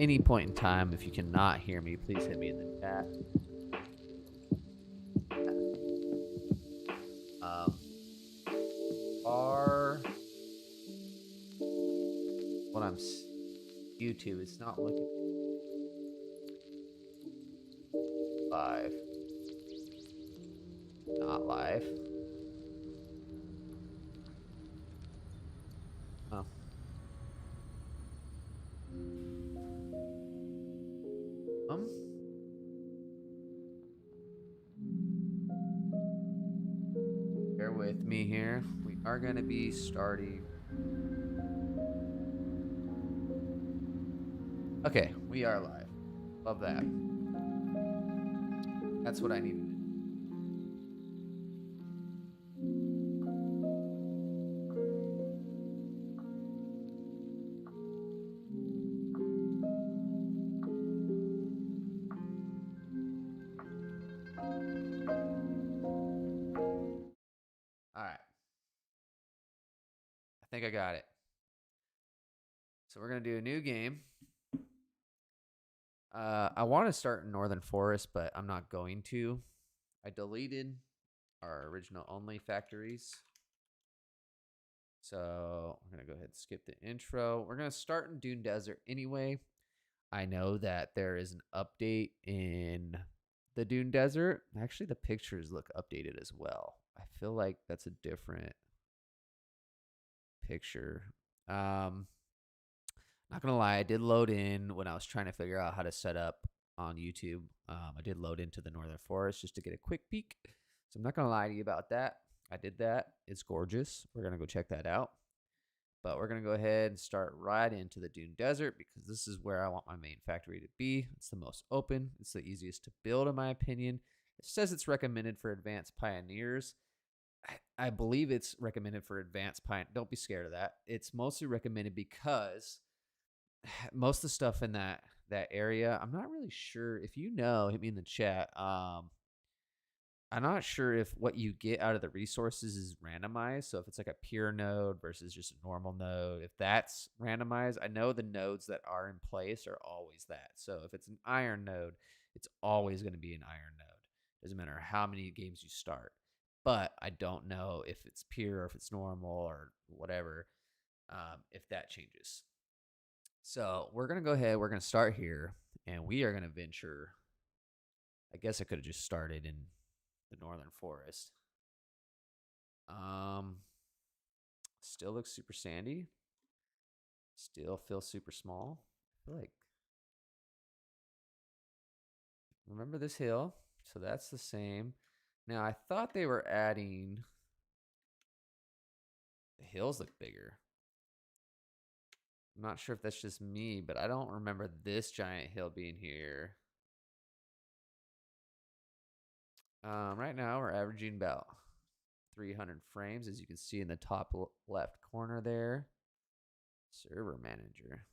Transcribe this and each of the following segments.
any point in time, if you cannot hear me, please hit me in the chat. Are what I'm YouTube, it's not looking live. Not live. Oh. Bear with me here. We are going to be starting. Okay, we are live. Love that. That's what I needed to do. All right. I think I got it. So we're going to do a new game. I want to start in Northern Forest, but I'm not going to. I deleted our original OnlyFactories. So I'm going to go ahead and skip the intro. We're going to start in Dune Desert anyway. I know that there is an update in the Dune Desert. Actually, the pictures look updated as well. I feel like that's a different picture. Not gonna lie, I did load in when I was trying to figure out how to set up on YouTube. I did load into the Northern Forest just to get a quick peek. So I'm not gonna lie to you about that. I did that. It's gorgeous. We're gonna go check that out. But we're gonna go ahead and start right into the Dune Desert because this is where I want my main factory to be. It's the most open. It's the easiest to build, in my opinion. It says it's recommended for advanced pioneers. I believe it's recommended for advanced pioneers. Don't be scared of that. It's mostly recommended because most of the stuff in that area, I'm not really sure. If you know, hit me in the chat. I'm not sure if what you get out of the resources is randomized. So if it's like a pure node versus just a normal node, if that's randomized, I know the nodes that are in place are always that. So if it's an iron node, it's always going to be an iron node. Doesn't matter how many games you start. But I don't know if it's pure or if it's normal or whatever, if that changes. So we're going to go ahead. We're going to start here and we are going to venture. I guess I could have just started in the Northern Forest. Still looks super sandy. Still feels super small. I feel like, remember this hill? So that's the same. Now I thought they were adding, the hills look bigger. I'm not sure if that's just me, but I don't remember this giant hill being here. Right now we're averaging about 300 frames, as you can see in the top left corner there. Server manager.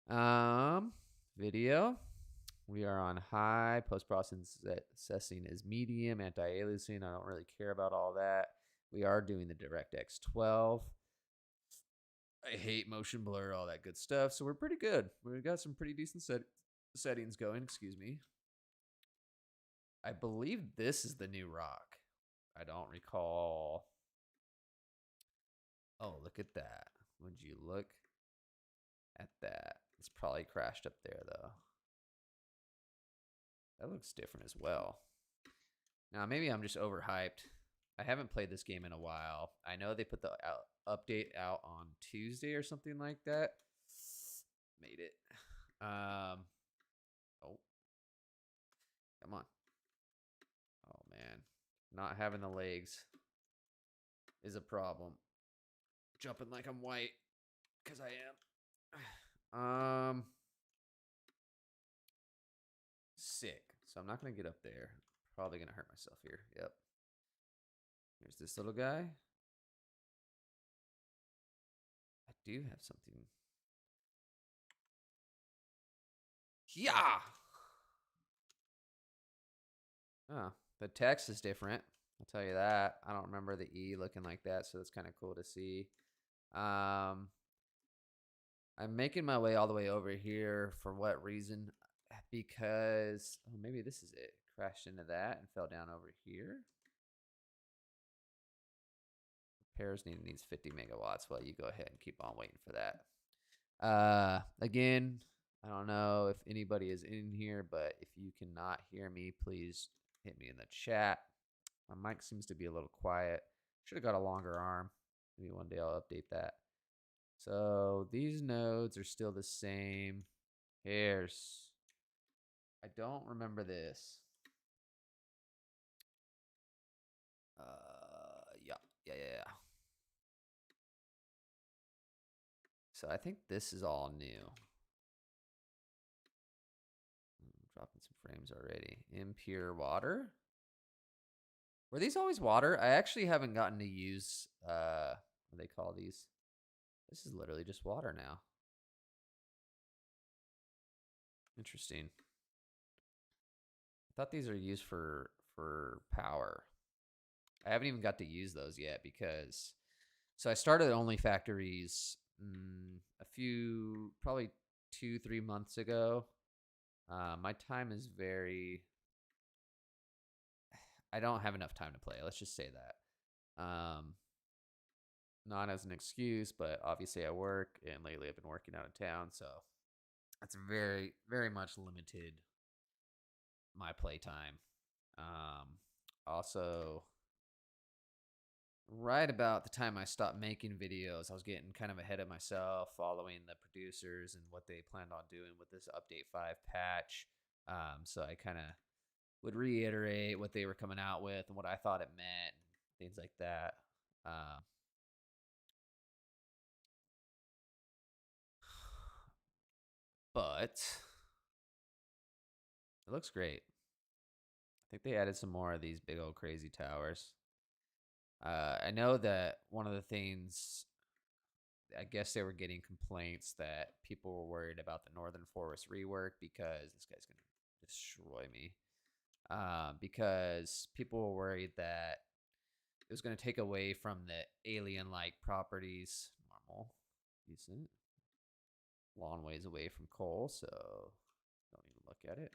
Huh. Video. We are on high. Post-processing is medium. Anti-aliasing, I don't really care about all that. We are doing the DirectX 12. I hate motion blur, all that good stuff. So we're pretty good. We've got some pretty decent settings going. Excuse me. I believe this is the new rock. I don't recall. Oh, look at that. Would you look at that? It's probably crashed up there, though. That looks different as well. Now, maybe I'm just overhyped. I haven't played this game in a while. I know they put the update out on Tuesday or something like that. Made it. Oh. Come on. Oh, man. Not having the legs is a problem. Jumping like I'm white, because I am. Sick. So I'm not going to get up there. Probably going to hurt myself here. Yep. Here's this little guy. I do have something. Yeah. Oh, the text is different. I'll tell you that. I don't remember the E looking like that, so it's kind of cool to see. I'm making my way all the way over here. For what reason? Because maybe this is it. Crashed into that and fell down over here. Repairs needs 50 megawatts. Well, you go ahead and keep on waiting for that. Again, I don't know if anybody is in here, but if you cannot hear me, please hit me in the chat. My mic seems to be a little quiet. Should have got a longer arm. Maybe one day I'll update that. So these nodes are still the same. Here's, I don't remember this. Yeah. So I think this is all new. Dropping some frames already. Impure water. Were these always water? I actually haven't gotten to use, what do they call these? This is literally just water now. Interesting. I thought these are used for power. I haven't even got to use those yet because, so I started OnlyFactories a few, probably 2-3 months ago. My time is very, I don't have enough time to play. Let's just say that. Not as an excuse, but obviously I work, and lately I've been working out of town, so that's very, very much limited my playtime. Also, right about the time I stopped making videos, I was getting kind of ahead of myself, following the producers and what they planned on doing with this Update 5 patch. So I kind of would reiterate what they were coming out with and what I thought it meant, and things like that. But it looks great. I think they added some more of these big old crazy towers. I know that one of the things, I guess they were getting complaints that people were worried about the Northern Forest rework because this guy's going to destroy me. Because people were worried that it was going to take away from the alien-like properties. Normal, decent. Long ways away from coal, so don't even look at it.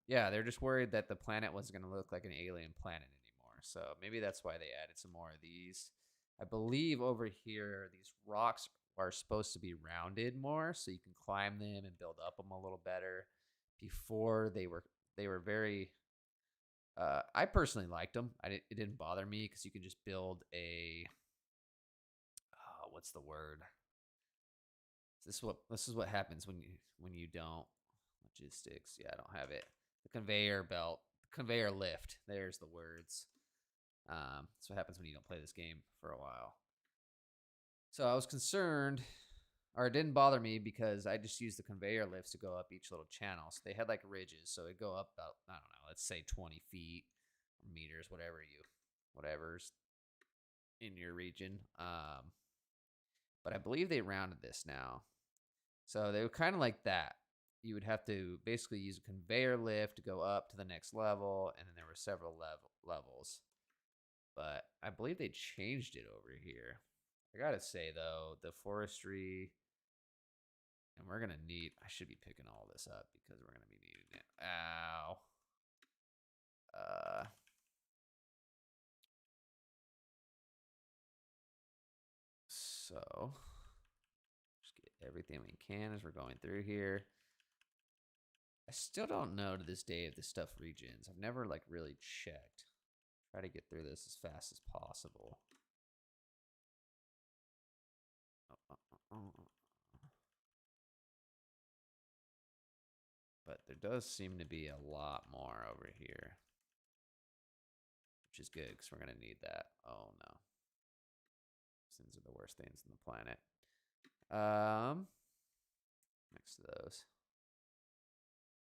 Yeah, they're just worried that the planet wasn't going to look like an alien planet anymore. So maybe that's why they added some more of these. I believe over here, these rocks are supposed to be rounded more, so you can climb them and build up them a little better. Before they were very. I personally liked them. It didn't bother me because you can just build a. What's the word? This is what happens when you don't logistics. Yeah, I don't have it. The conveyor belt, conveyor lift. There's the words. That's what happens when you don't play this game for a while. So I was concerned, or it didn't bother me because I just used the conveyor lifts to go up each little channel. So they had like ridges, so it'd go up about, I don't know, let's say 20 feet or meters, whatever's in your region. But I believe they rounded this now. So they were kind of like that. You would have to basically use a conveyor lift to go up to the next level, and then there were several levels. But I believe they changed it over here. I gotta say though, the forestry, and we're gonna need. I should be picking all this up because we're gonna be needing it. Ow. So just get everything we can as we're going through here. I still don't know to this day if this stuff regens. I've never like really checked. Try to get through this as fast as possible. But there does seem to be a lot more over here, which is good because we're going to need that. Oh, no. These are the worst things on the planet. Next to those.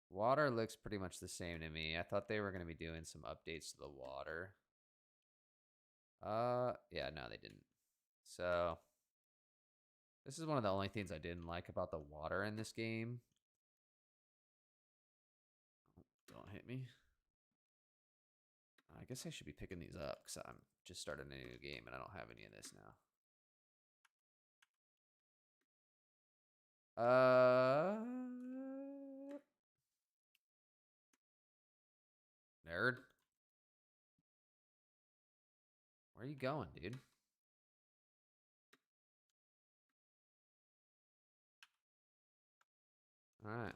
Water looks pretty much the same to me. I thought they were going to be doing some updates to the water. Yeah, no, they didn't. So this is one of the only things I didn't like about the water in this game. Don't hit me. I guess I should be picking these up because I'm just starting a new game and I don't have any of this now. Uh, Nerd. Where are you going, dude? All right.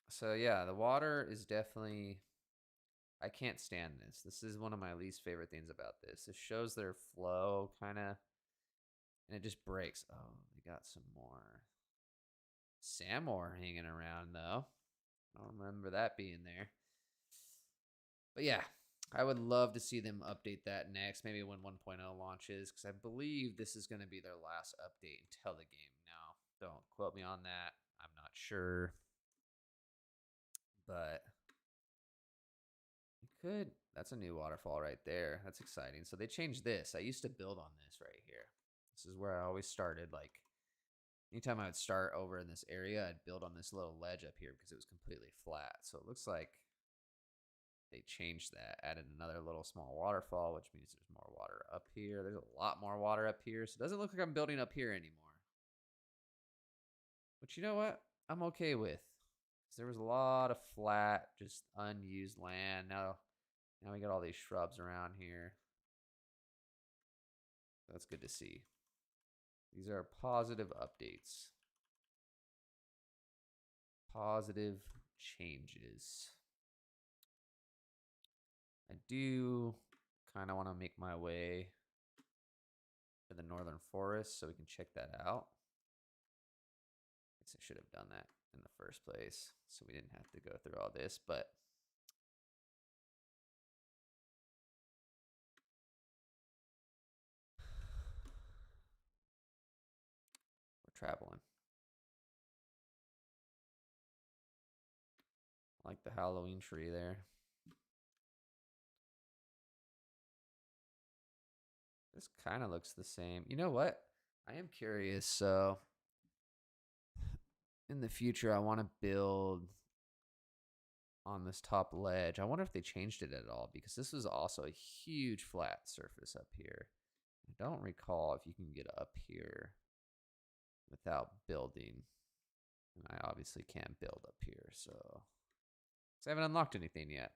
So yeah, the water is definitely. I can't stand this. This is one of my least favorite things about this. It shows their flow, kind of, and it just breaks. Oh, they got some more Samor hanging around though. I don't remember that being there. But yeah, I would love to see them update that next, maybe when 1.0 launches, because I believe this is going to be their last update until the game. Now, don't quote me on that. I'm not sure, but it could. That's a new waterfall right there. That's exciting. So they changed this. I used to build on this right here. This is where I always started. Like anytime I would start over in this area, I'd build on this little ledge up here because it was completely flat. So it looks like they changed that, added another little small waterfall, which means there's more water up here. There's a lot more water up here. So it doesn't look like I'm building up here anymore. But you know what? I'm okay with. Because there was a lot of flat, just unused land. Now we got all these shrubs around here. That's good to see. These are positive updates. Positive changes. I do kind of want to make my way to the northern forest so we can check that out. I guess I should have done that in the first place so we didn't have to go through all this, but we're traveling. I like the Halloween tree there. This kind of looks the same. You know what? I am curious. So in the future, I want to build on this top ledge. I wonder if they changed it at all because this was also a huge flat surface up here. I don't recall if you can get up here without building. And I obviously can't build up here, so 'cause I haven't unlocked anything yet.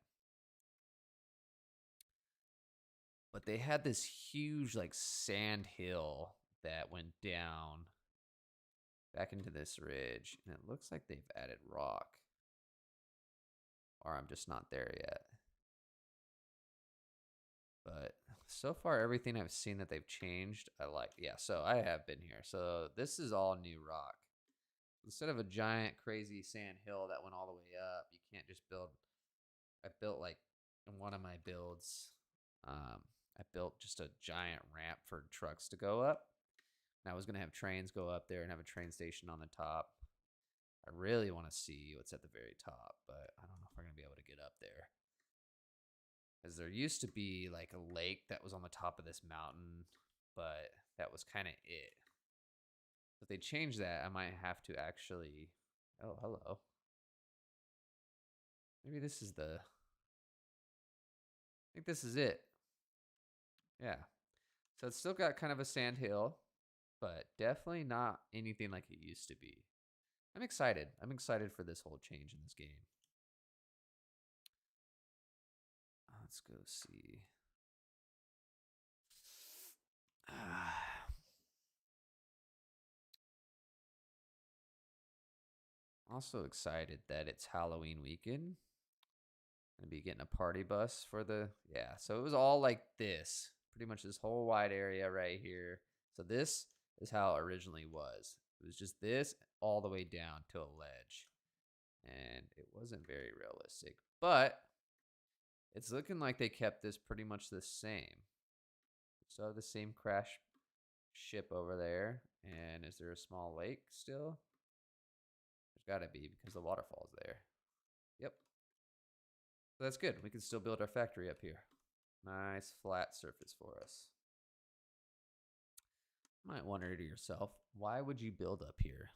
But they had this huge like sand hill that went down back into this ridge, and it looks like they've added rock. Or I'm just not there yet. But so far, everything I've seen that they've changed, I like. Yeah, so I have been here. So this is all new rock. Instead of a giant, crazy sand hill that went all the way up, you can't just build. I built like in one of my builds, I built just a giant ramp for trucks to go up. And I was going to have trains go up there and have a train station on the top. I really want to see what's at the very top, but I don't know if we're going to be able to get up there. Because there used to be like a lake that was on the top of this mountain, but that was kind of it. If they change that, I might have to actually. Oh, hello. Maybe this is the. I think this is it. Yeah. So it's still got kind of a sand hill, but definitely not anything like it used to be. I'm excited. I'm excited for this whole change in this game. Let's go see. Also excited that it's Halloween weekend. Gonna be getting a party bus for the yeah. So it was all like this, pretty much this whole wide area right here. So this is how it originally was. It was just this all the way down to a ledge, and it wasn't very realistic. But it's looking like they kept this pretty much the same. So the same crash ship over there, and is there a small lake still? There's got to be because the waterfall's there. Yep. So that's good. We can still build our factory up here. Nice flat surface for us. You might wonder to yourself, why would you build up here?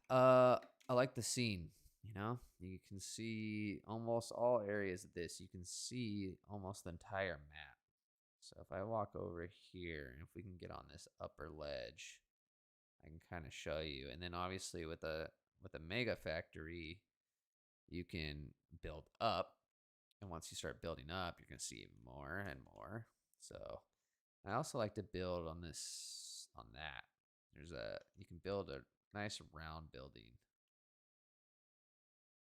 I like the scene. You know, you can see almost all areas of this. You can see almost the entire map. So if I walk over here, and if we can get on this upper ledge, I can kind of show you. And then obviously with a mega factory, you can build up, and once you start building up, you're gonna see even more and more. So I also like to build on that. You can build a nice round building,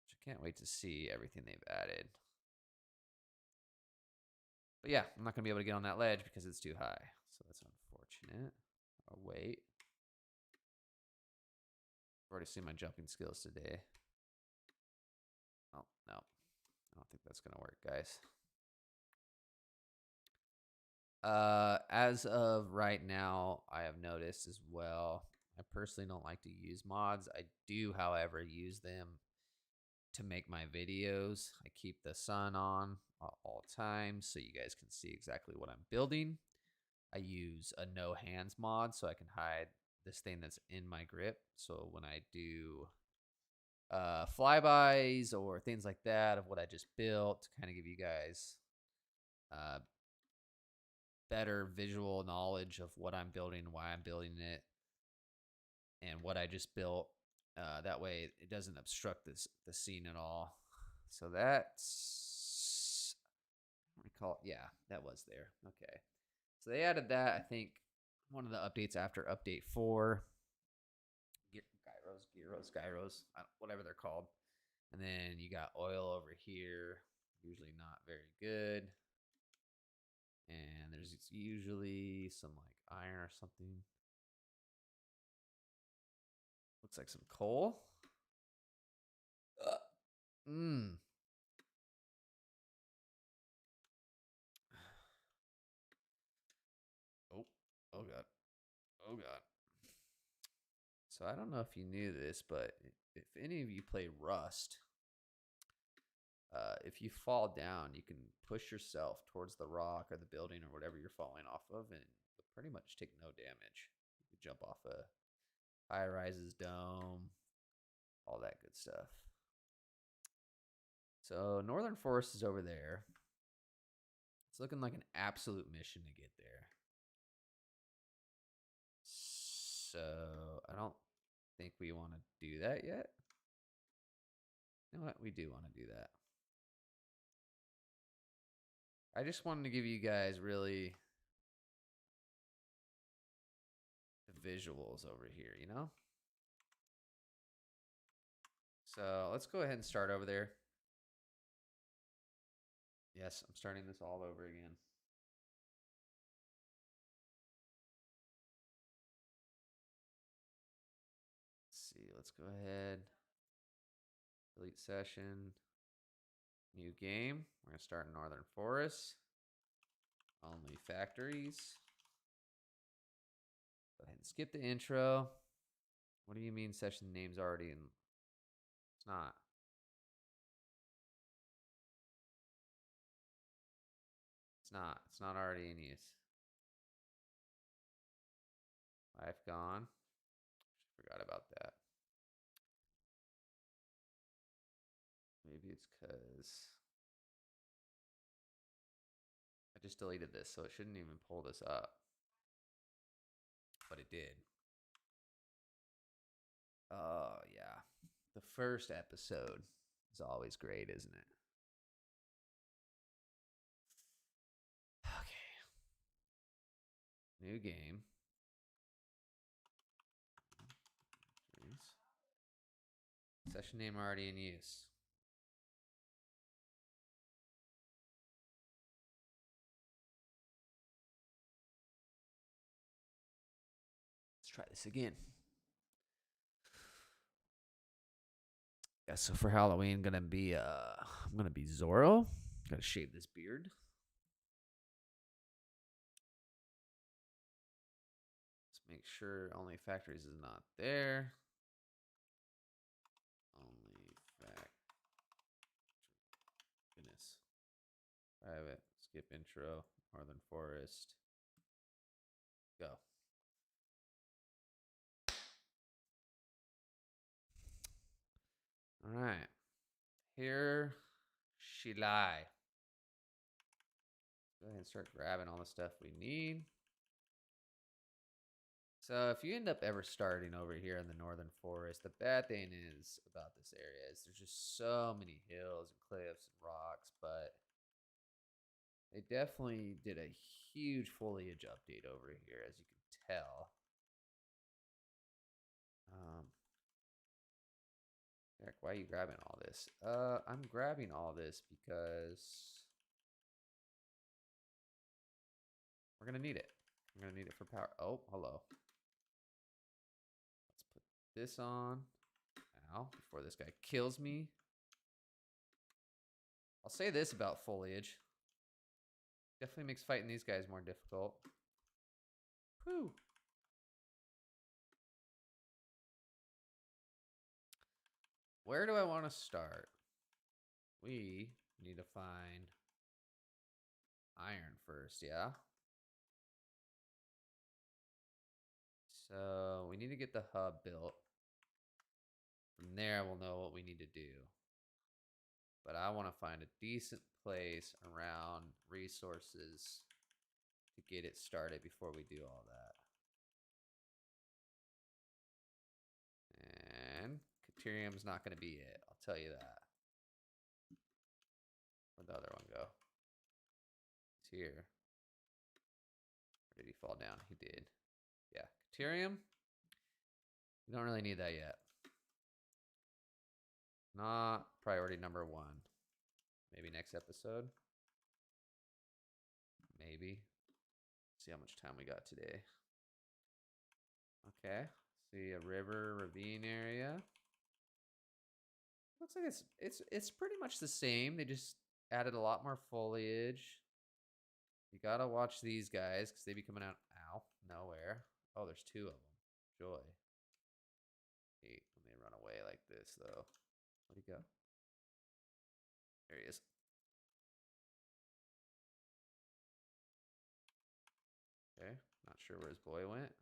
which I can't wait to see everything they've added. But yeah, I'm not gonna be able to get on that ledge because it's too high. So that's unfortunate. I'll wait. I've already seen my jumping skills today. Oh, no. I don't think that's gonna work, guys. As of right now, I have noticed as well, I personally don't like to use mods. I do, however, use them to make my videos. I keep the sun on at all times so you guys can see exactly what I'm building. I use a no hands mod so I can hide this thing that's in my grip. So when I do flybys or things like that of what I just built, to kind of give you guys better visual knowledge of what I'm building, why I'm building it, and what I just built. That way it doesn't obstruct the scene at all. So that's, I recall, yeah, that was there. Okay. So they added that, I think, one of the updates after update 4. Gyros, whatever they're called. And then you got oil over here, usually not very good. And there's usually some like iron or something. Looks like some coal. Mmm. Oh, oh god. Oh god. So I don't know if you knew this, but if any of you play Rust, if you fall down, you can push yourself towards the rock or the building or whatever you're falling off of, and you'll pretty much take no damage. You could jump off a high rises dome, all that good stuff. So Northern Forest is over there. It's looking like an absolute mission to get there. So I don't think we want to do that yet. You know what? We do want to do that. I just wanted to give you guys really the visuals over here, you know? So let's go ahead and start over there. Yes, I'm starting this all over again. Let's see, let's go ahead. Delete session. New game. We're going to start in Northern Forest. OnlyFactories. Go ahead and skip the intro. What do you mean session name's already in? It's not. It's not. It's not already in use. Life gone. Forgot about that. Maybe it's because I just deleted this, so it shouldn't even pull this up. But it did. Oh, yeah. The first episode is always great, isn't it? Okay. New game. Session name already in use. Let's try this again. Yeah, so for Halloween, I'm gonna be Zorro. Gotta shave this beard. Let's make sure OnlyFactories is not there. Goodness. Private. Skip intro. Northern Forest. Go. All right. Here she lie. Go ahead and start grabbing all the stuff we need. So if you end up ever starting over here in the northern forest, the bad thing is about this area is there's just so many hills and cliffs and rocks, but they definitely did a huge foliage update over here, as you can tell. Eric, why are you grabbing all this? I'm grabbing all this because we're gonna need it. I'm gonna need it for power. Oh, hello. Let's put this on now before this guy kills me. I'll say this about foliage. Definitely makes fighting these guys more difficult. Whew. Where do I want to start? We need to find iron first, yeah? So we need to get the hub built. From there, we'll know what we need to do. But I want to find a decent place around resources to get it started before we do all that. And Caterium's not going to be it. I'll tell you that. Where'd the other one go? He's here. Or did he fall down? He did. Yeah, Caterium. We don't really need that yet. Not priority number one. Maybe next episode. Maybe. See how much time we got today. Okay. See a river, ravine area. Looks like it's pretty much the same. They just added a lot more foliage. You gotta watch these guys because they be coming out. Ow, nowhere. Oh, there's two of them. Joy. Hate when they run away like this, though. Where'd he go? There he is. Okay, not sure where his boy went.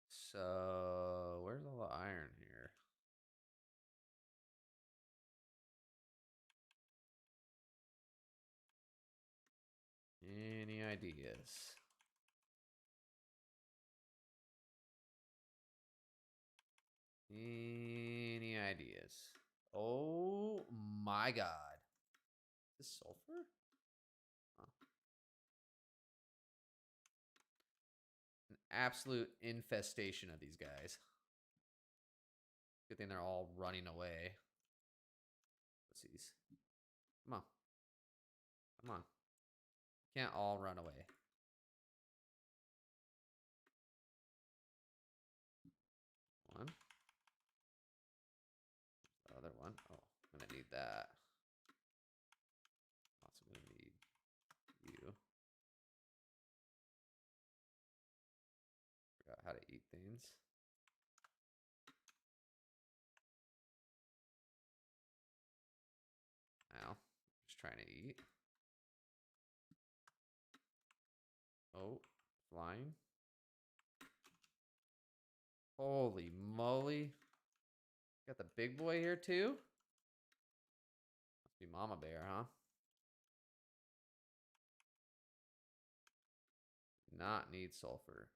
So, where's all the iron here? Any ideas? Any ideas? Oh my god. Is this sulfur? Huh. An absolute infestation of these guys. Good thing they're all running away. What's these? Come on. Come on. Can't all run away. One. The other one. Oh, I'm gonna need that. Also gonna need you. Forgot how to eat things. Ow. Just trying to eat. Oh, flying. Holy moly. Got the big boy here too? Must be Mama Bear, huh? Not need sulfur.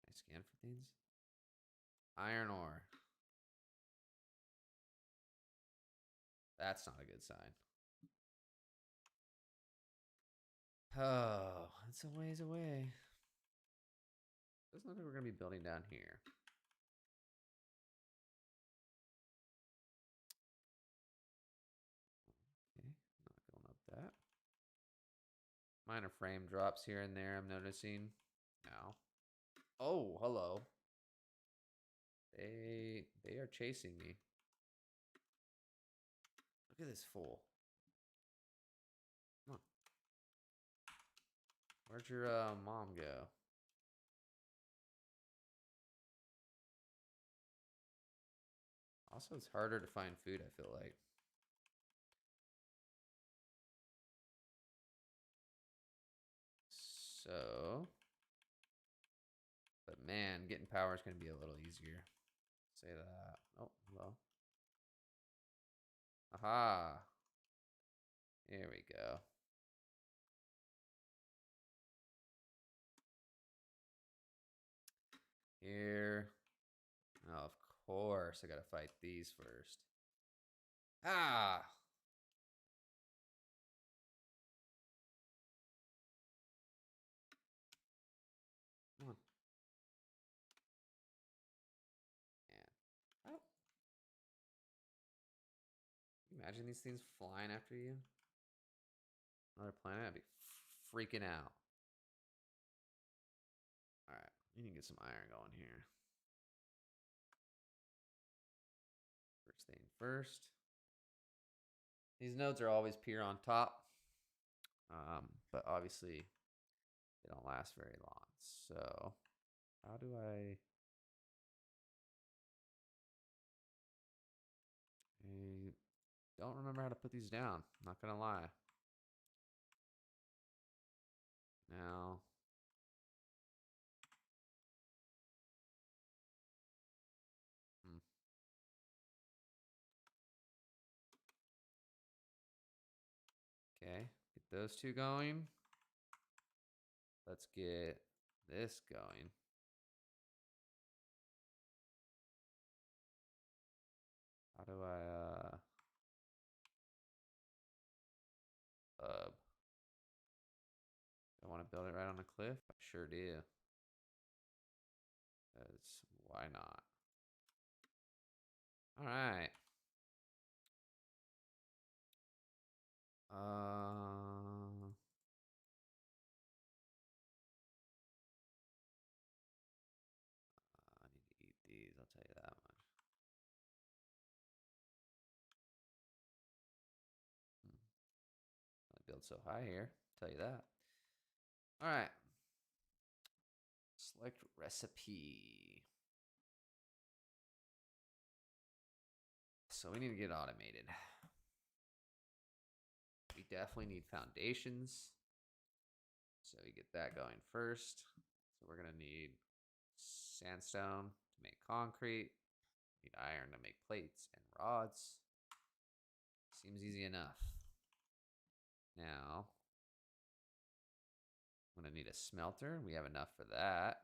Can I scan for things? Iron ore. That's not a good sign. Oh, it's a ways away. Doesn't look like we're going to be building down here. Okay, not going up that. Minor frame drops here and there, I'm noticing. Now. Oh, hello. They are chasing me. Look at this fool. Come on. Where'd your mom go? Also, it's harder to find food, I feel like. So, but man, getting power is going to be a little easier. Say that. Oh, hello. Aha. Here we go. Here. Oh, of course, I gotta fight these first. Ah! Come on. Man. Oh. Imagine these things flying after you. Another planet, I'd be freaking out. Alright, we need to get some iron going here. First thing first. These nodes are always pure on top. But obviously they don't last very long. So how do I don't remember how to put these down. Not gonna lie. Now hmm. Okay, get those two going. Let's get this going. How do I I want to build it right on a cliff? I sure do. Because why not? Alright. I need to eat these, I'll tell you that much. I build so high here, I'll tell you that. Alright. Select recipe. So we need to get automated. We definitely need foundations. So we get that going first. So we're gonna need sandstone to make concrete. Need iron to make plates and rods. Seems easy enough. Now, I'm gonna need a smelter. We have enough for that.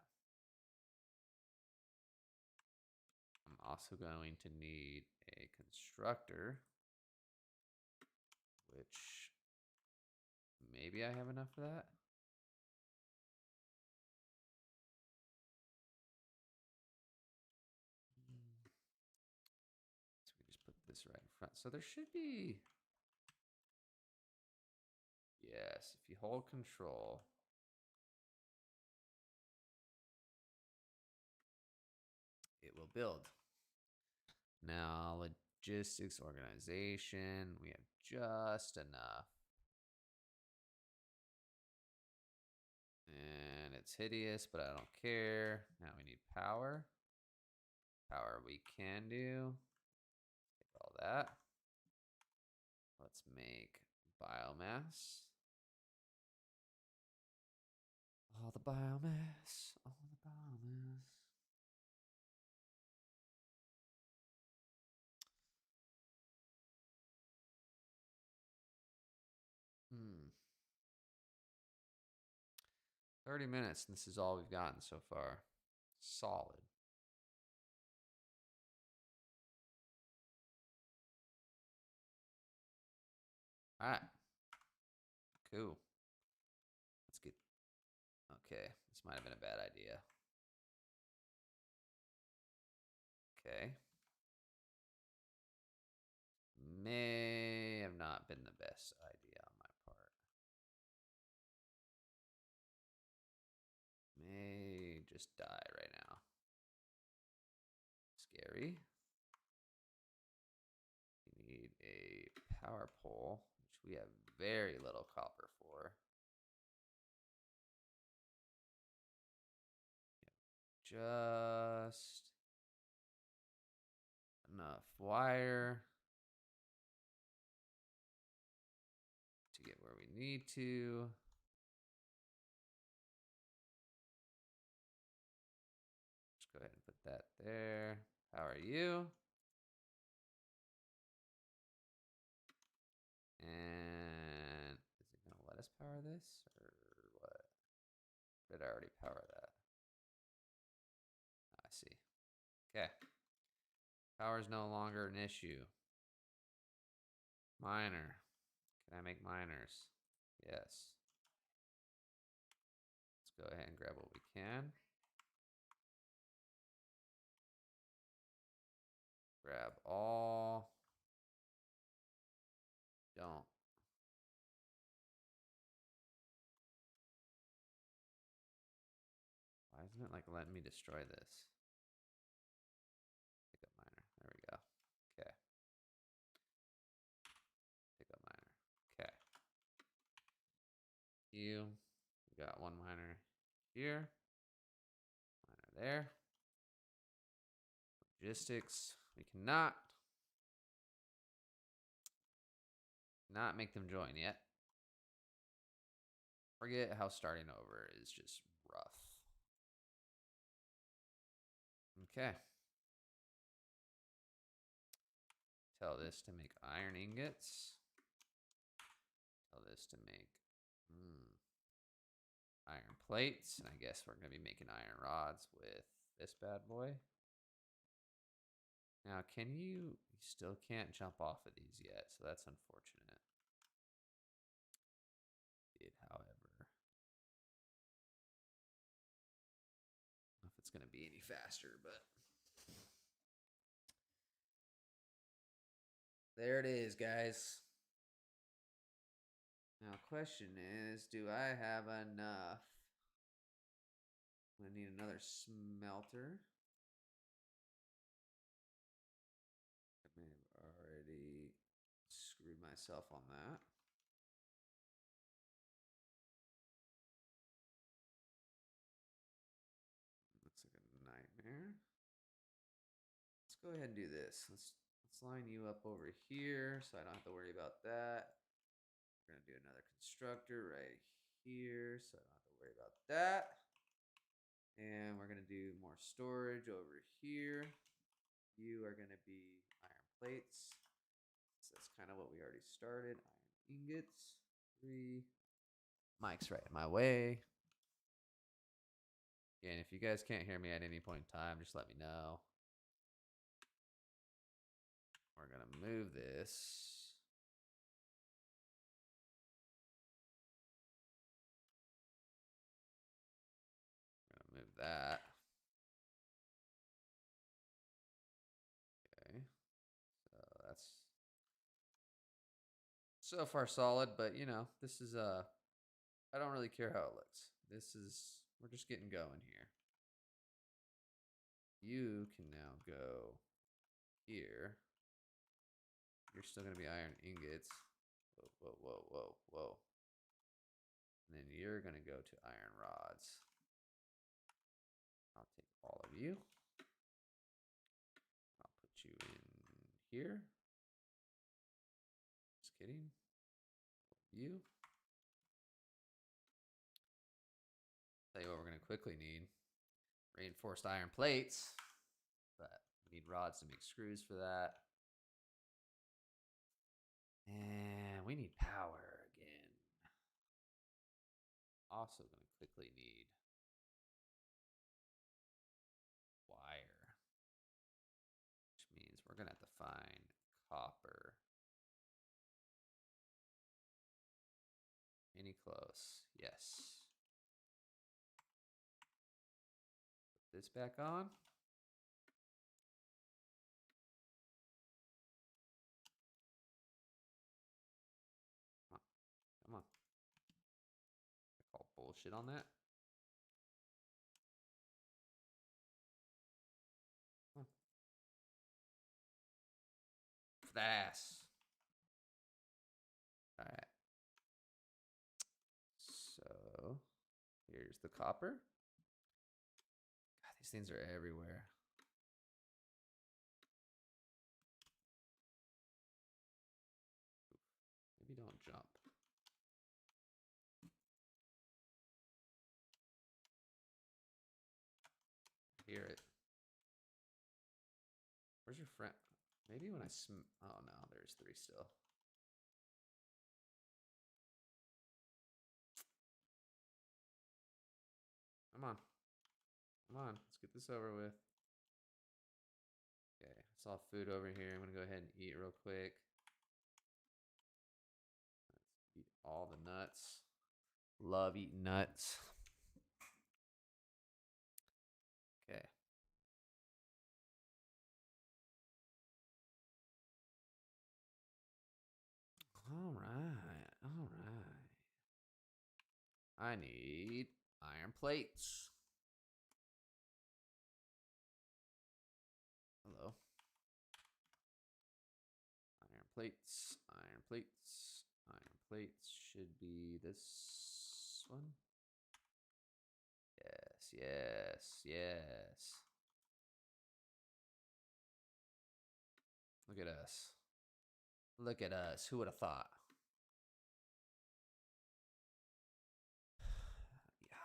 I'm also going to need a constructor, which maybe I have enough for that. So we just put this right in front. So there should be, yes, if you hold control, it will build. Now, logistics, organization, we have just enough. And it's hideous, but I don't care. Now we need power. Power we can do. Take all that. Let's make biomass. All the biomass. All the biomass. Hmm. 30 minutes, and this is all we've gotten so far. Solid. All right. Cool. Let's get. Okay. This might have been a bad idea. Okay. May have not been the best idea on my part. May just die right now. Scary. We need a power pole, which we have very little copper for. Just enough wire to get where we need to. Just go ahead and put that there. Power you. And is it going to let us power this or what? Did I already power that? Power is no longer an issue. Miner. Can I make miners? Yes. Let's go ahead and grab what we can. Grab all. Don't. Why isn't it like letting me destroy this? Pick up miner. There we go. Okay. Pick up miner. Okay. You got one miner here. Miner there. Logistics. We cannot not make them join yet. Forget how starting over is just rough. Okay. Tell this to make iron ingots. Tell this to make iron plates. And I guess we're going to be making iron rods with this bad boy. Now, you still can't jump off of these yet, so that's unfortunate. However. I don't know if it's going to be any faster, but there it is, guys. Now, question is, do I have enough? I'm going to need another smelter. I may have already screwed myself on that. Looks like a nightmare. Let's go ahead and do this. Let's line you up over here so I don't have to worry about that. We're going to do another constructor right here so I don't have to worry about that. And we're going to do more storage over here. You are going to be iron plates. So that's kind of what we already started. Iron ingots. 3. Mike's right in my way. Again, if you guys can't hear me at any point in time, just let me know. We're going to move this. We're going to move that. Okay. So that's so far solid, but you know, this is I don't really care how it looks. We're just getting going here. You can now go here. You're still going to be iron ingots. Whoa, whoa, whoa, whoa, whoa. And then you're going to go to iron rods. I'll take all of you. I'll put you in here. Just kidding. You. Tell you what we're going to quickly need. Reinforced iron plates. But we need rods to make screws for that. And we need power again. Also going to quickly need wire. Which means we're going to have to find copper. Any close? Yes. Put this back on. Come on. I call bullshit on that. Come on. Fast. All right. So here's the copper. God, these things are everywhere. Maybe don't jump. Hear it. Where's your friend? Maybe when I oh no, there's 3 still. Come on. Come on. Let's get this over with. Okay, Saw food over here. I'm gonna go ahead and eat real quick. Let's eat all the nuts. Love eating nuts. Okay. All right. All right. I need iron plates. Hello. Iron plates. Iron plates. Iron plates should be this one. Yes, yes, yes. Look at us. Look at us. Who would have thought? Yeah.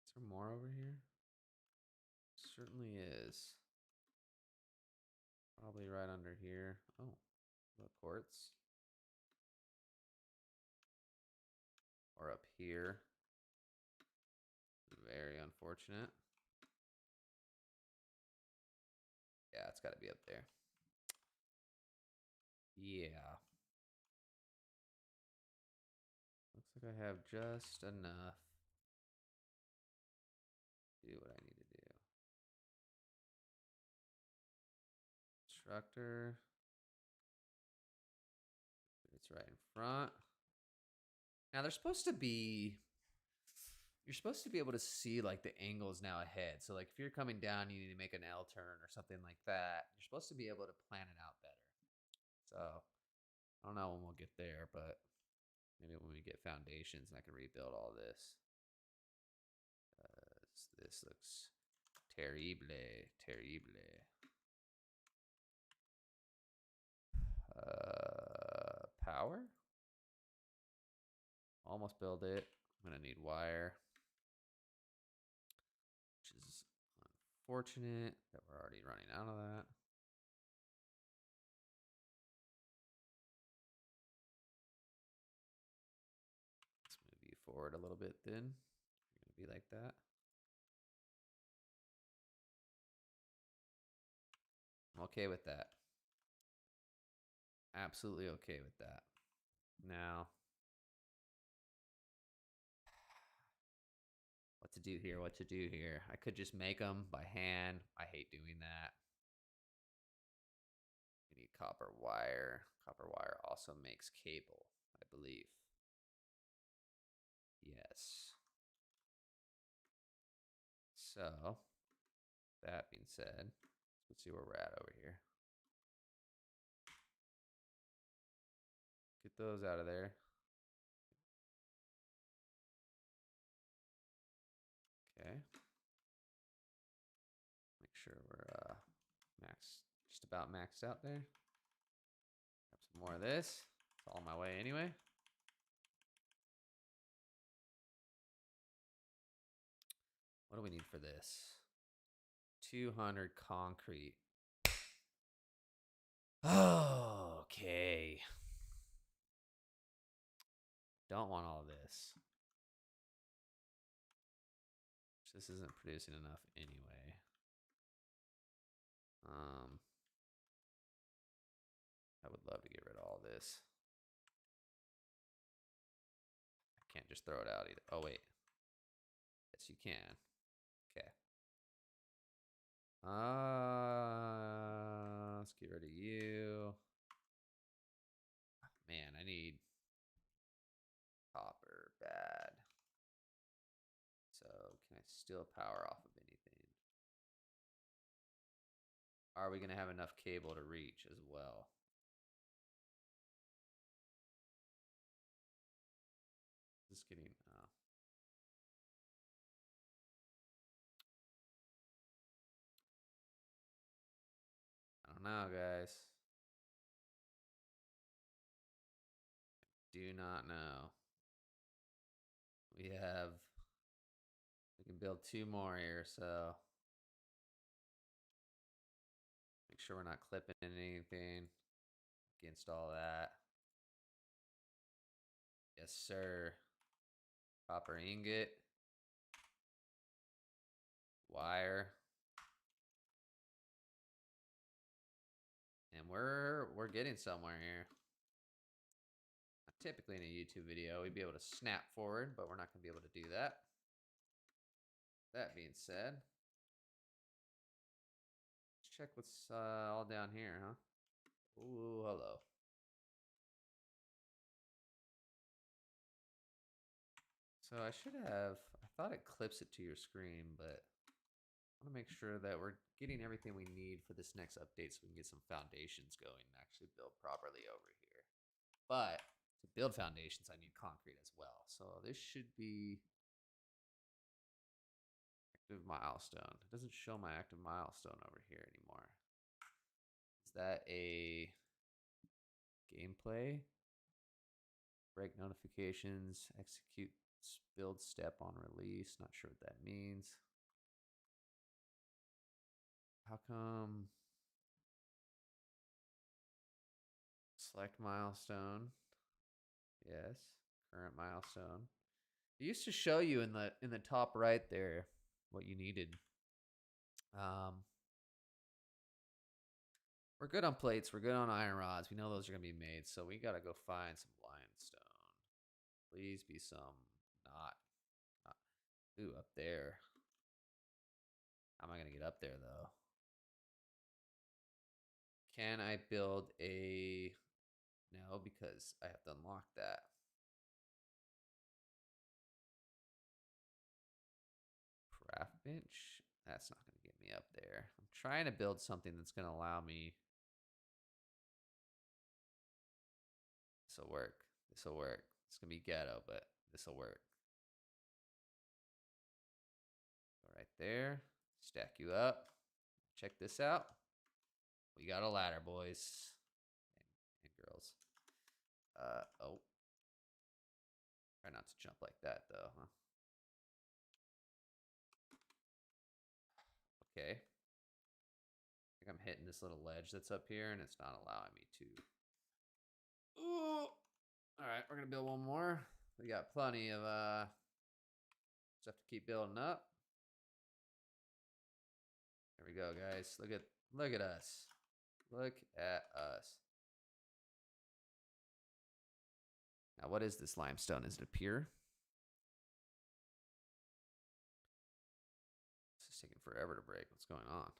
Is there more over here? Certainly is. Probably right under here. Oh, look, quartz. Or up here. Very unfortunate. Yeah, it's got to be up there. Yeah. Looks like I have just enough to do what I need to do. Instructor. It's right in front. Now they're supposed to be. You're supposed to be able to see like the angles now ahead. So like if you're coming down, you need to make an L turn or something like that. You're supposed to be able to plan it out better. So I don't know when we'll get there, but maybe when we get foundations and I can rebuild all this. This looks terrible, terrible. Power? Almost build it. I'm gonna need wire, which is unfortunate that we're already running out of that. Let's move you forward a little bit then. You're gonna be like that. I'm okay with that. Absolutely okay with that. Now, what to do here? What to do here? I could just make them by hand. I hate doing that. You need copper wire. Copper wire also makes cable, I believe. Yes. So, that being said, let's see where we're at over here. Get those out of there. Okay. Make sure we're just about maxed out there. Grab some more of this. It's all my way anyway. What do we need for this? 200 concrete. Okay. Don't want all of this. This isn't producing enough anyway. I would love to get rid of all this. I can't just throw it out either. Oh, wait. Yes, you can. Okay. Let's get rid of you. Man, I need copper bad. So can I steal power off of anything? Are we going to have enough cable to reach as well? Just kidding. Oh. I don't know, guys. Do not know. We can build 2 more here, so make sure we're not clipping anything against all that. Yes, sir. Copper ingot. Wire. And we're getting somewhere here. Typically in a YouTube video, we'd be able to snap forward, but we're not going to be able to do that. That being said, let's check what's all down here, huh? Ooh, hello. So I should have, I thought it clips it to your screen, but I want to make sure that we're getting everything we need for this next update so we can get some foundations going and actually build properly over here. But to build foundations, I need concrete as well. So this should be active milestone. It doesn't show my active milestone over here anymore. Is that a gameplay? Break notifications, execute build step on release. Not sure what that means. How come? Select milestone. Yes. Current milestone. It used to show you in the top right there what you needed. We're good on plates. We're good on iron rods. We know those are gonna be made, so we gotta go find some limestone. Please be some not. Ooh, up there. How am I gonna get up there though? Can I build a? No, because I have to unlock that. Craft bench? That's not going to get me up there. I'm trying to build something that's going to allow me. This will work. This will work. It's going to be ghetto, but this will work. Go right there. Stack you up. Check this out. We got a ladder, boys and girls. Oh. Try not to jump like that, though, huh? Okay. I think I'm hitting this little ledge that's up here, and it's not allowing me to. Ooh. All right, we're going to build one more. We got plenty of stuff to keep building up. There we go, guys. Look at us. Look at us. Now, what is this limestone? Is it a pure? This is taking forever to break. What's going on?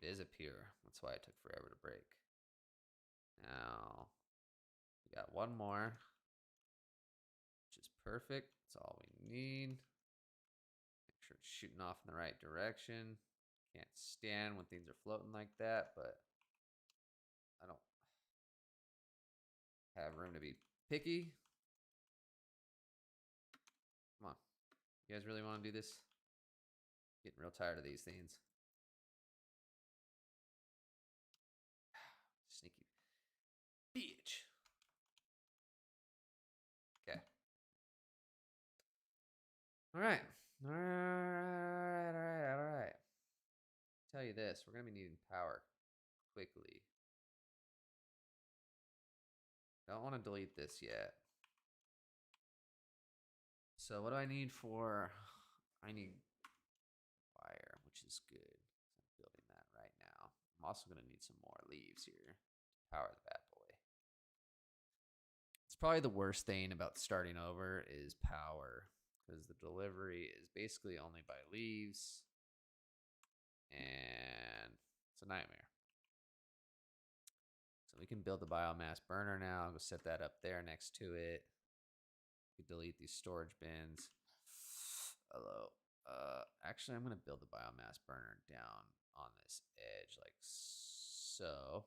It is a pure. That's why it took forever to break. Now, we got one more, which is perfect. That's all we need. Make sure it's shooting off in the right direction. Can't stand when things are floating like that, but I don't have room to be picky. Come on. You guys really want to do this? Getting real tired of these things. Sneaky bitch. Okay. All right. All right. Tell you this, we're gonna be needing power quickly. Don't want to delete this yet. So what do I need for? I need wire, which is good. I'm building that right now. I'm also gonna need some more leaves here to power the bad boy. It's probably the worst thing about starting over is power, because the delivery is basically only by leaves, and it's a nightmare. So we can build the biomass burner now. I'll go set that up there next to it. We can delete these storage bins. Hello. Actually, I'm going to build the biomass burner down on this edge like so.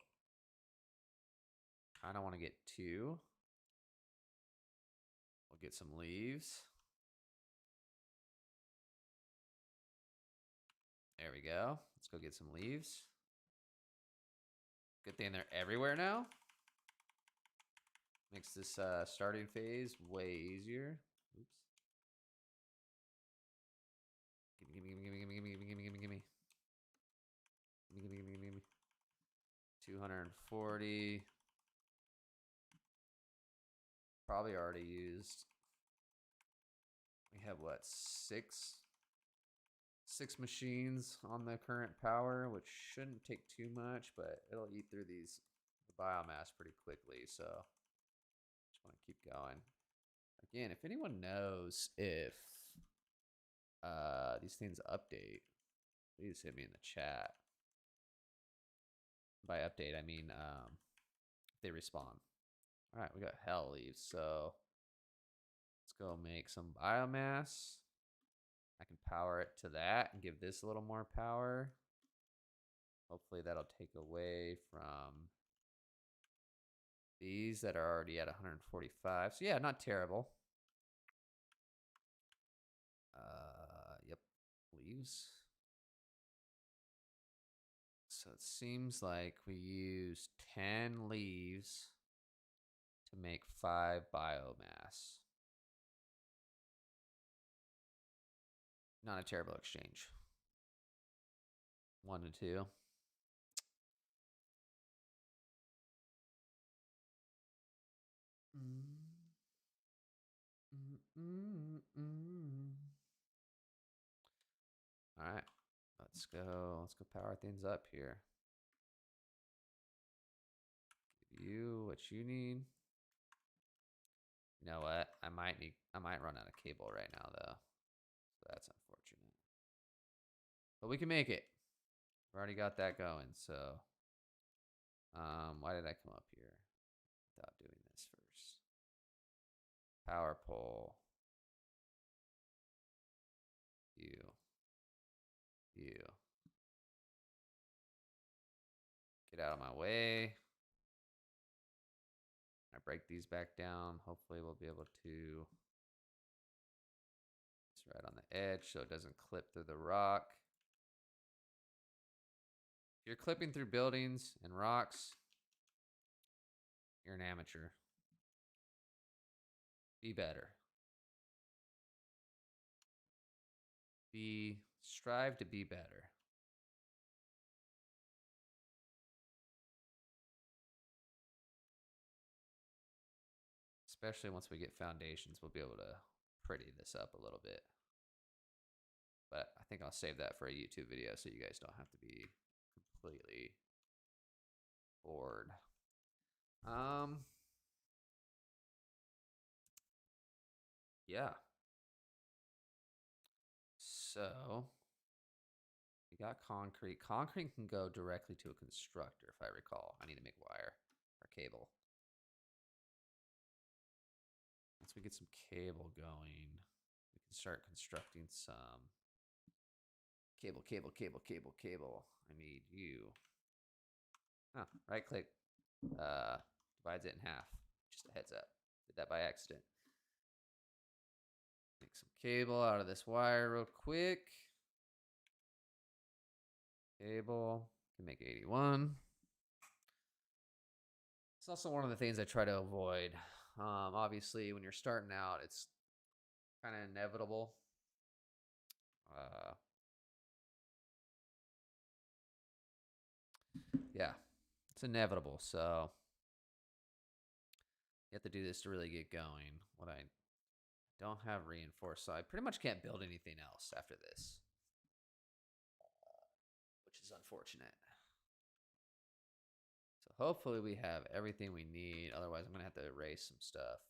Kind of want to get two. We'll get some leaves. There we go. Let's go get some leaves. Good thing they're everywhere now. Makes this starting phase way easier. Oops. Gimme. 240. probably already used. We have what, six machines on the current power, which shouldn't take too much, but it'll eat through the biomass pretty quickly. So just want to keep going. Again, if anyone knows if these things update, please hit me in the chat. By update, I mean they respawn. All right, we got hell leaves, so let's go make some biomass. I can power it to that and give this a little more power. Hopefully that'll take away from these that are already at 145. So yeah, not terrible. Yep, leaves. So it seems like we use 10 leaves to make 5 biomass. Not a terrible exchange. 1 to 2. All right, let's go. Let's go power things up here. Give you what you need. You know what? I might run out of cable right now though. So that's unfortunate. But we can make it. We've already got that going, so why did I come up here without doing this first? Power pole. You. Get out of my way. I break these back down. Hopefully we'll be able to. It's right on the edge so it doesn't clip through the rock. If you're clipping through buildings and rocks, you're an amateur. Be better. Strive to be better. Especially once we get foundations, we'll be able to pretty this up a little bit. But I think I'll save that for a YouTube video so you guys don't have to be completely bored. Yeah. So we got concrete. Concrete can go directly to a constructor, if I recall. I need to make wire or cable. Once we get some cable going, we can start constructing some cable. I need you. Oh, right click divides it in half. Just a heads up. Did that by accident. Make some cable out of this wire real quick. Cable can make 81. It's also one of the things I try to avoid. Obviously, when you're starting out, it's kind of inevitable. Yeah, it's inevitable. So you have to do this to really get going. What I don't have reinforced, so I pretty much can't build anything else after this, which is unfortunate. So hopefully we have everything we need. Otherwise, I'm going to have to erase some stuff.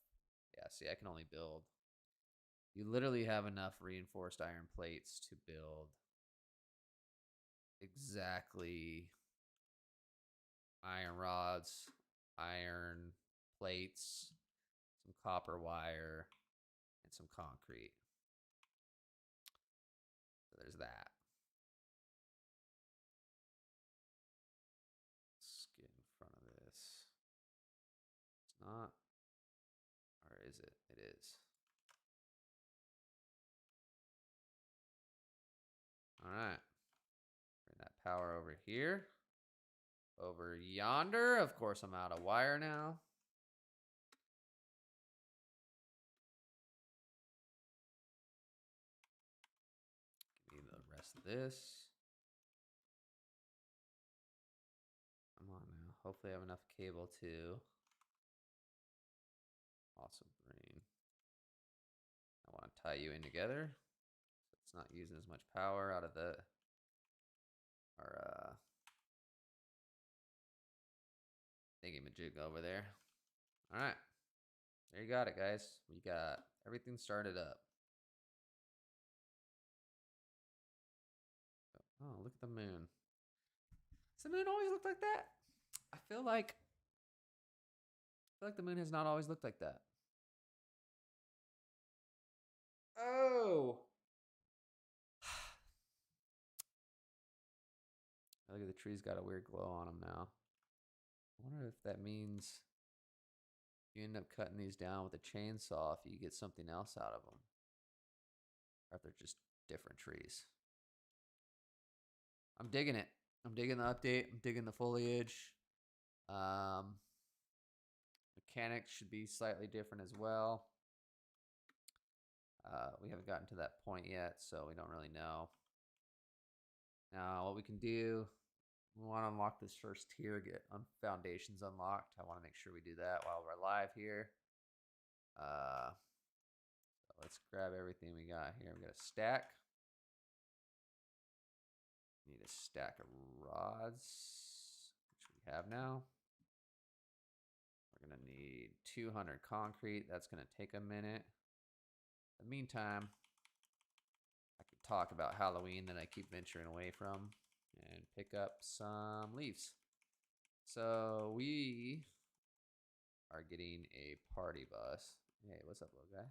Yeah, see, I can only build. You literally have enough reinforced iron plates to build exactly iron rods, iron plates, some copper wire, and some concrete. So there's that. Let's get in front of this. It's not. Or is it? It is. All right. Bring that power over here. Over yonder. Of course, I'm out of wire now. Give me the rest of this. Come on now. Hopefully I have enough cable to Awesome brain. I want to tie you in together. So it's not using as much power out of our thingy-majig over there. All right. There you got it, guys. We got everything started up. Oh, look at the moon. Does the moon always look like that? I feel like the moon has not always looked like that. Oh. Look at the tree's got a weird glow on them now. I wonder if that means you end up cutting these down with a chainsaw if you get something else out of them. Or if they're just different trees. I'm digging it. I'm digging the update. I'm digging the foliage. Mechanics should be slightly different as well. We haven't gotten to that point yet, so we don't really know. Now, what we can do, we want to unlock this first tier, get foundations unlocked. I want to make sure we do that while we're live here. So let's grab everything we got here. We got a stack. We need a stack of rods, which we have now. We're going to need 200 concrete. That's going to take a minute. In the meantime, I could talk about Halloween that I keep venturing away from and pick up some leaves. So we are getting a party bus. Hey, what's up, little guy?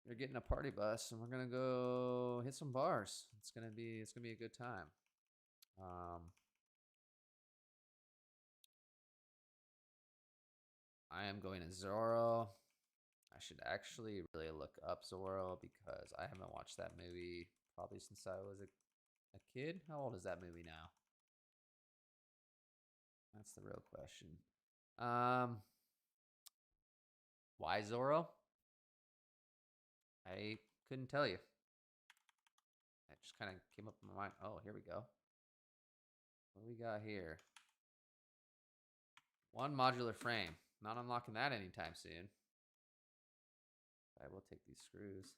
You're getting a party bus, and we're gonna go hit some bars. It's gonna be a good time. I am going to Zorro. I should actually really look up Zorro because I haven't watched that movie probably since I was a kid. How old is that movie now? That's the real question. Why Zorro? I couldn't tell you. It just kind of came up in my mind. Oh, here we go. What do we got here? One modular frame. Not unlocking that anytime soon. I will take these screws.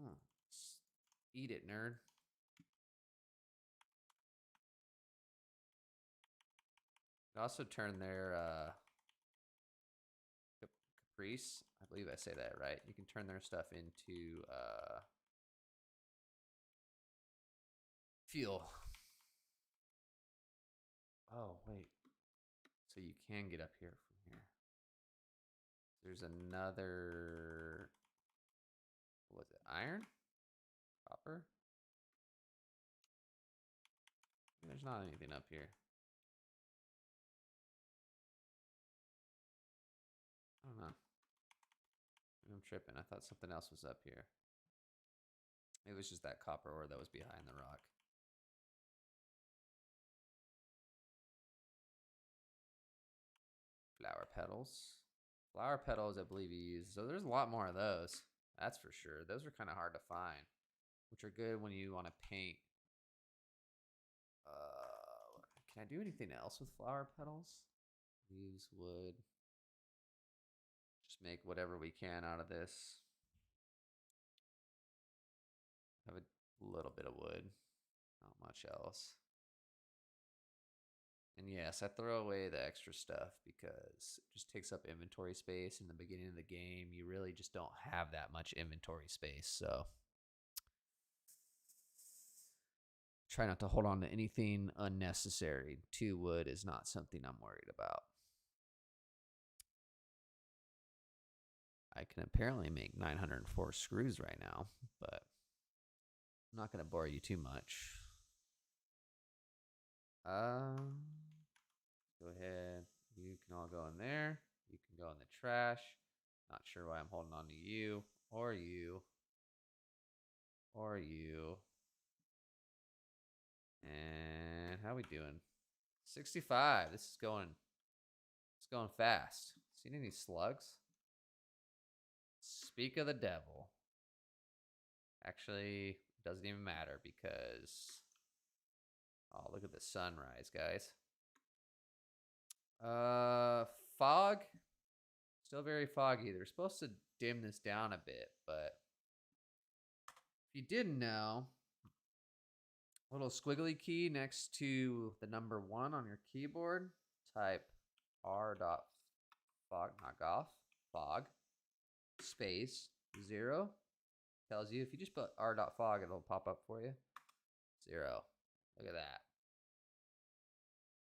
Oh, eat it, nerd. They also turn their Caprice. I believe I say that right. You can turn their stuff into fuel. Oh, wait. So you can get up here from here. There's another, what was it, iron? Copper? There's not anything up here. I don't know. I'm tripping. I thought something else was up here. It was just that copper ore that was behind the rock. Flower petals. Flower petals, I believe you use. So there's a lot more of those. That's for sure. Those are kind of hard to find, which are good when you want to paint. Can I do anything else with flower petals? Leaves, wood. Just make whatever we can out of this. Have a little bit of wood. Not much else. And yes, I throw away the extra stuff because it just takes up inventory space. In the beginning of the game, you really just don't have that much inventory space. So try not to hold on to anything unnecessary. 2 wood is not something I'm worried about. I can apparently make 904 screws right now, but I'm not going to bore you too much. Go ahead. You can all go in there. You can go in the trash. Not sure why I'm holding on to you or you or you. And how we doing? 65. This is going. It's going fast. Seen any slugs? Speak of the devil. Actually, doesn't even matter because. Oh, look at the sunrise, guys. Fog, still very foggy. They're supposed to dim this down a bit, but if you didn't know, little squiggly key next to the number 1 on your keyboard, type r dot fog, not goth, fog, space 0. Tells you if you just put r dot fog, it'll pop up for you. 0. Look at that.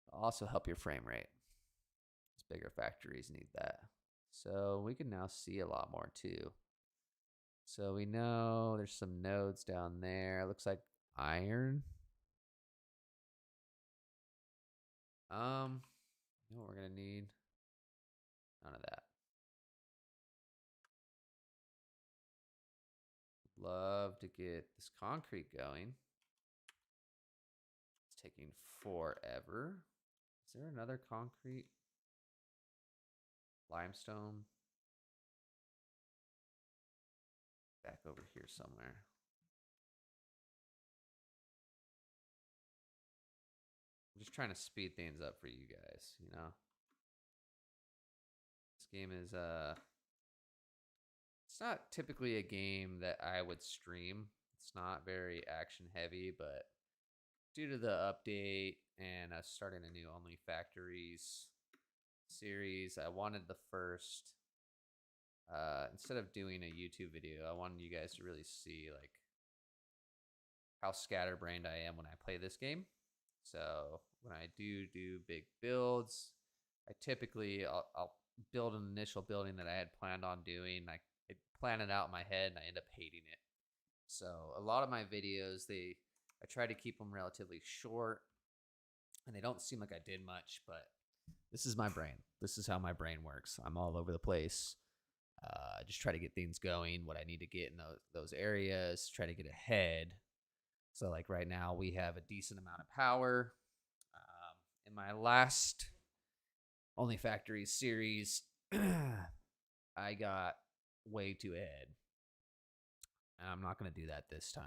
It'll also help your frame rate. These bigger factories need that. So we can now see a lot more too. So we know there's some nodes down there. Looks like iron. You know what we're gonna need? None of that. Love to get this concrete going. It's taking forever. Is there another concrete? Limestone. Back over here somewhere. I'm just trying to speed things up for you guys, you know? This game is it's not typically a game that I would stream. It's not very action heavy, but due to the update and us starting a new OnlyFactories series, I wanted the first instead of doing a YouTube video, I wanted you guys to really see like how scatterbrained I am when I play this game. So when I do big builds, I typically I'll build an initial building that I had planned on doing. I plan it out in my head and I end up hating it. So a lot of my videos, I try to keep them relatively short, and they don't seem like I did much, but this is my brain. This is how my brain works. I'm all over the place. I just try to get things going, what I need to get in those areas, try to get ahead. So like right now we have a decent amount of power. In my last OnlyFactories series, I got way too ahead. And I'm not going to do that this time.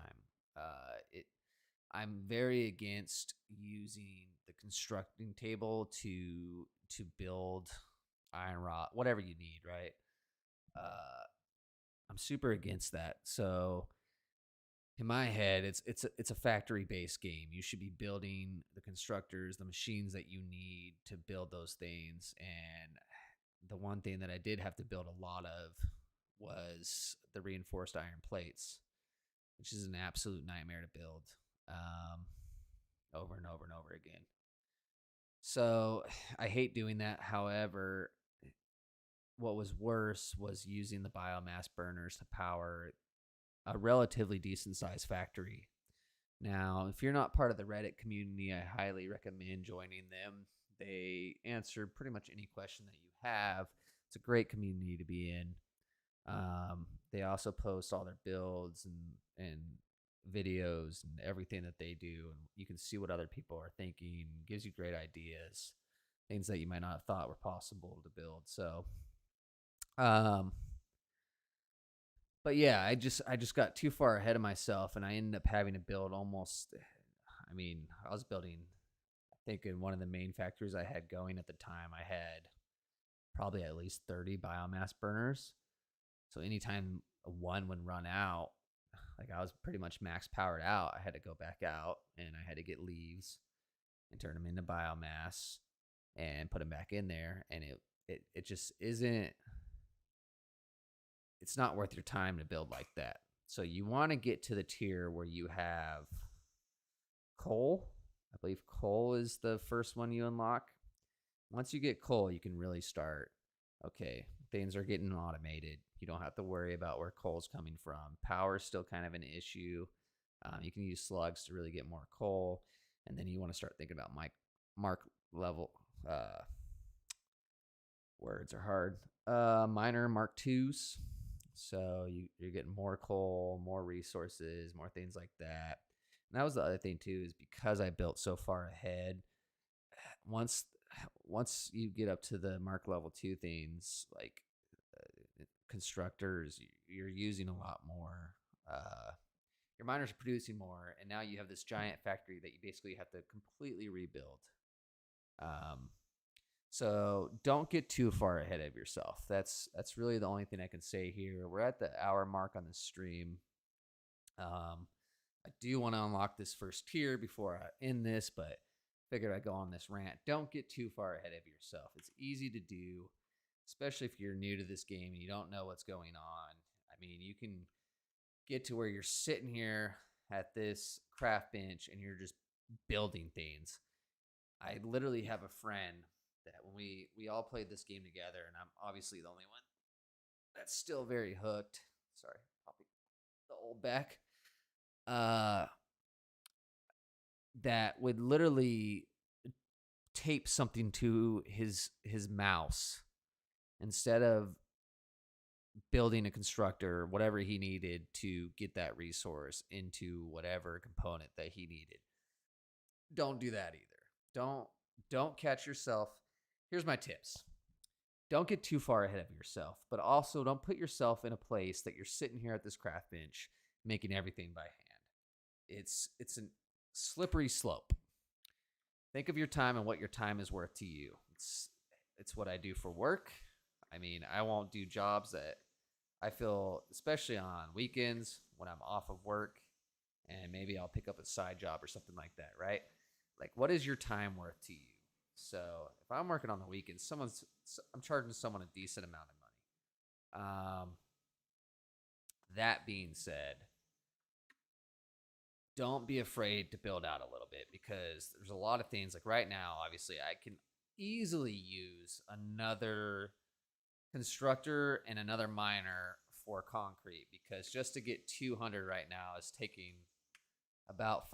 I'm very against using the constructing table to build iron rod, whatever you need, right? I'm super against that. So in my head, it's a factory based game. You should be building the constructors, the machines that you need to build those things. And the one thing that I did have to build a lot of was the reinforced iron plates, which is an absolute nightmare to build over and over and over again. So I hate doing that. However, what was worse was using the biomass burners to power a relatively decent sized factory. Now, if you're not part of the Reddit community, I highly recommend joining them. They answer pretty much any question that you have. It's a great community to be in. They also post all their builds and videos and everything that they do, and you can see what other people are thinking. Gives you great ideas, things that you might not have thought were possible to build. So, but yeah, I just got too far ahead of myself, and I ended up having to build almost. I mean, I was building. I think in one of the main factories I had going at the time, I had probably at least 30 biomass burners. So anytime one would run out, like I was pretty much max powered out, I had to go back out and I had to get leaves and turn them into biomass and put them back in there. And it just isn't, it's not worth your time to build like that. So you want to get to the tier where you have coal. I believe coal is the first one you unlock. Once you get coal, you can really start, okay, things are getting automated. You don't have to worry about where coal's coming from. Power is still kind of an issue. You can use slugs to really get more coal. And then you want to start thinking about mark level. Words are hard. Minor Mark twos. So you're getting more coal, more resources, more things like that. And that was the other thing too, is because I built so far ahead. Once you get up to the Mark level 2 things, like constructors, you're using a lot more. Your miners are producing more, and now you have this giant factory that you basically have to completely rebuild. So don't get too far ahead of yourself. That's really the only thing I can say here. We're at the hour mark on the stream. I do want to unlock this first tier before I end this, but figured I'd go on this rant. Don't get too far ahead of yourself. It's easy to do, especially if you're new to this game and you don't know what's going on. I mean, you can get to where you're sitting here at this craft bench and you're just building things. I literally have a friend that when we all played this game together, and I'm obviously the only one that's still very hooked. Sorry, popping the old back. Uh, that would literally tape something to his mouse instead of building a constructor or whatever he needed to get that resource into whatever component that he needed. Don't do that either. Don't catch yourself. Here's my tips. Don't get too far ahead of yourself, but also don't put yourself in a place that you're sitting here at this craft bench making everything by hand. It's a slippery slope. Think of your time and what your time is worth to you. It's what I do for work. I mean, I won't do jobs that I feel, especially on weekends when I'm off of work, and maybe I'll pick up a side job or something like that, right? Like, what is your time worth to you? So if I'm working on the weekends, I'm charging someone a decent amount of money. That being said, don't be afraid to build out a little bit, because there's a lot of things like right now, obviously I can easily use another constructor and another miner for concrete, because just to get 200 right now is taking about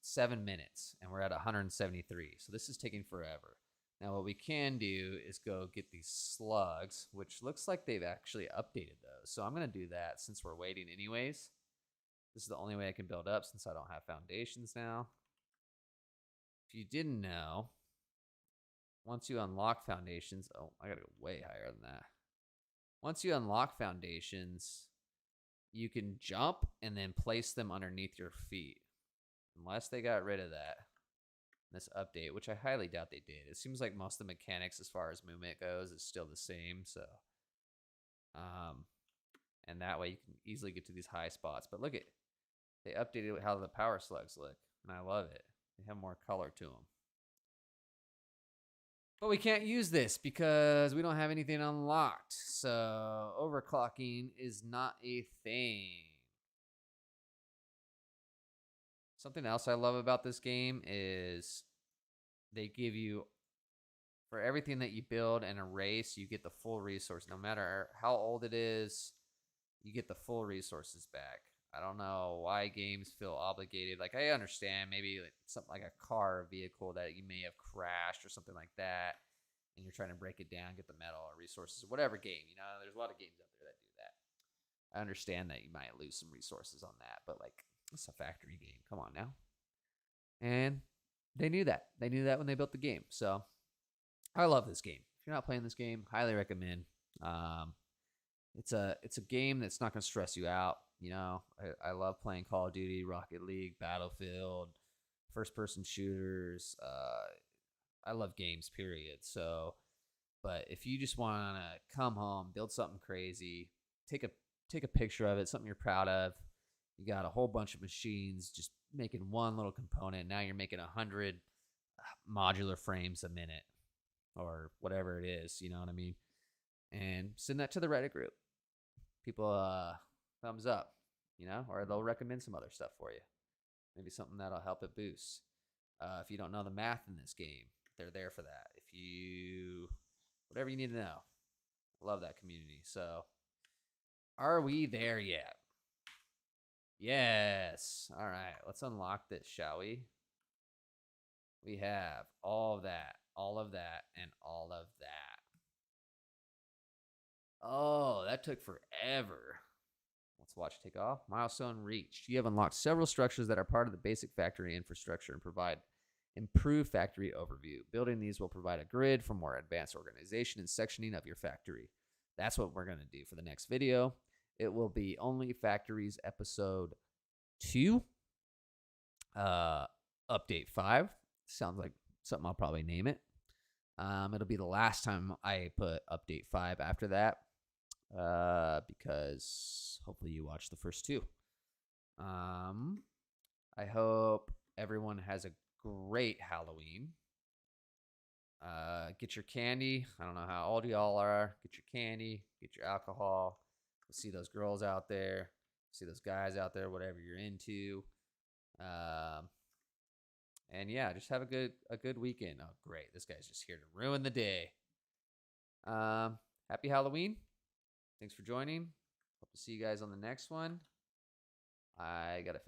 7 minutes, and we're at 173. So this is taking forever. Now what we can do is go get these slugs, which looks like they've actually updated those. So I'm going to do that since we're waiting anyways. This is the only way I can build up since I don't have foundations now. If you didn't know, once you unlock foundations, oh, I gotta go way higher than that. Once you unlock foundations, you can jump and then place them underneath your feet. Unless they got rid of that in this update, which I highly doubt they did. It seems like most of the mechanics as far as movement goes is still the same. So, and that way you can easily get to these high spots. But look at, they updated how the power slugs look, and I love it. They have more color to them. But we can't use this because we don't have anything unlocked. So overclocking is not a thing. Something else I love about this game is they give you, for everything that you build and erase, you get the full resource. No matter how old it is, you get the full resources back. I don't know why games feel obligated. Like, I understand maybe something like a car or vehicle that you may have crashed or something like that, and you're trying to break it down, get the metal or resources, whatever game. You know, there's a lot of games out there that do that. I understand that you might lose some resources on that, but like, it's a factory game. Come on now. And they knew that. They knew that when they built the game. So I love this game. If you're not playing this game, highly recommend. It's a game that's not going to stress you out. You know, I love playing Call of Duty, Rocket League, Battlefield, first-person shooters. I love games, period. So, but if you just want to come home, build something crazy, take a picture of it, something you're proud of. You got a whole bunch of machines just making one little component. Now you're making 100 modular frames a minute or whatever it is. You know what I mean? And send that to the Reddit group. People thumbs up, you know, or they'll recommend some other stuff for you. Maybe something that'll help it boost. If you don't know the math in this game, they're there for that. If you, whatever you need to know. I love that community. So, are we there yet? Yes. All right. Let's unlock this, shall we? We have all of that, and all of that. Oh, that took forever. Let's watch take off. Milestone reached. You have unlocked several structures that are part of the basic factory infrastructure and provide improved factory overview. Building these will provide a grid for more advanced organization and sectioning of your factory. That's what we're going to do for the next video. It will be OnlyFactories episode 2, update 5. Sounds like something I'll probably name it. It'll be the last time I put update 5 after that, because hopefully you watch the first two. I hope everyone has a great Halloween. Get your candy. I don't know how old y'all are. Get your candy. Get your alcohol. See those girls out there. See those guys out there. Whatever you're into. And yeah, just have a good weekend. Oh, great! This guy's just here to ruin the day. Happy Halloween! Thanks for joining. Hope to see you guys on the next one. I gotta figure